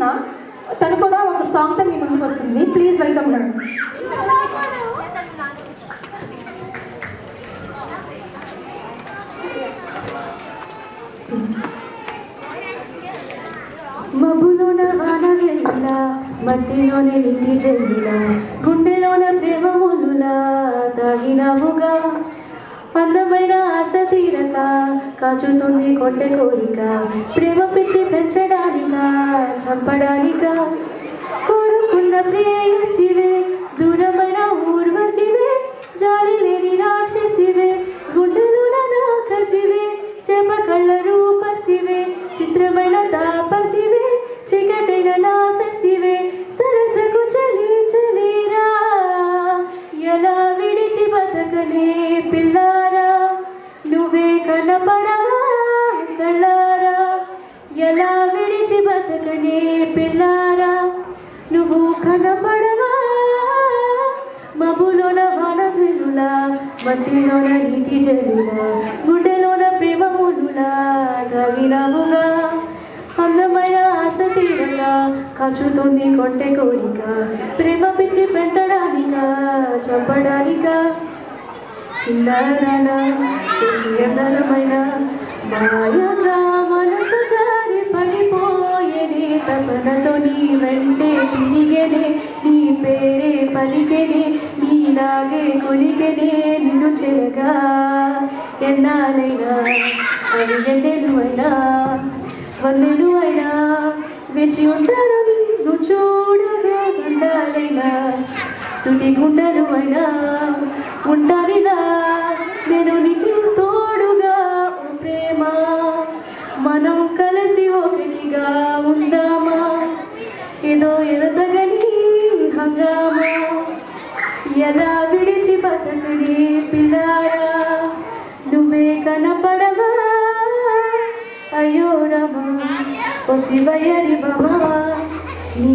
అన్న. తను కూడా ఒక సాంగ్తో మీ ముందుకు వస్తుంది. Please welcome her. మబ్బులోన వాన వెల్లులా, మట్టిలోనే నీటి జల్లులా, గుండెలోన ప్రేమ ముల్లులా తాగినావుగా. అందమైన ఆశ తీరక కాచుతుంది కొంటె కోరిక, ప్రేమ పిచ్చి పెంచడానిక చంపడానిక. కోరుకున్న ప్రేయసివే, దూరమైన ఊర్వశివే, జాలి లేని రాక్షసివే, గుండెలోన నాకసివే, చేప కళ్ళ రూపసివే, చిత్రమైన తాపసివే, చీకటైన నాశసివే, సరసకు చలి చలిరా. ఎలా విడిచి బతకనే పిల్లారా, నువ్వే కనపడవా కళ్ళారా. ఎలా విడిచి బతకనే పిల్లారా, నువ్వు కనపడవా. మబ్బులోన వాన వెల్లులా, మట్టిలోన నీటి జల్లులా, గుండెలోన ప్రేమ ముల్లులా తాగినావుగా. అందమైన ఆశ తీరక కాచుతుంది కొంటె కోరిక, ప్రేమ పిచ్చి పెట్టడానిక చంపడానిక. చిన్నదాన అందరమైన మాయగా మనసు జారి పడిపోయేనే, తపనతో నీ వెంటే తిరిగేనే, నీ పేరే పలికెనే, నీలాగే కొలికెనే నిన్ను చెరగా. ఎన్నాళ్ళైనా అది ఎండెలు అయినా వందెలు అయినా వేచి ఉంటాను నిన్ను చూడగా. గుండాలైనా సుటి గుండెలు అయినా ఉంటానిలా నేను నీకు తోడుగా. ఓ ప్రేమ, మనం కలిసి ఒకటిగా ఉందామా, ఏదో ఎదగని హంగామా. ఎలా విడిచి బతకని పిల్లారా, నువ్వే కనపడవా. అయ్యో రమా, ఓ శివయ్యరి బాబా, నీ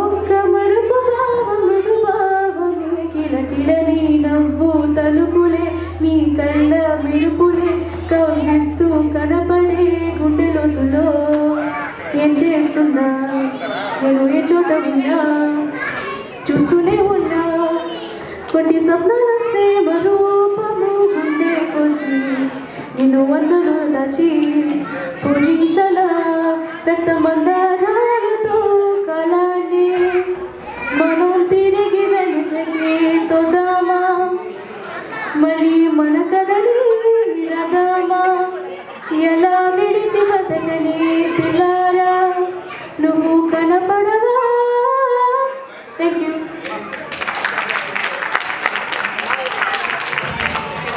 ఒక్క మరుపు భావములు భావమే, కిలకిలని నవ్వు తలుపులే, నీ కళ్ళ మెరుపులే కవ్విస్తూ కనపడే గుండె లోతులో. ఏం చేస్తున్నా నేను ఏ చోట ఉన్నా, చూస్తూనే ఉన్నా కొన్ని స్వప్నాల ప్రేమ రూపము. గుండె కోసి నిన్ను వందలు దాచి పూజించల రక్తమందారాలతో కలాన్ని. మనం తిరిగి వెళ్ళి తోదామా, మళ్ళీ మన కథని రదామా. ఎలా విడిచి బతకని పిల్లారా, నువ్వు కనపడవా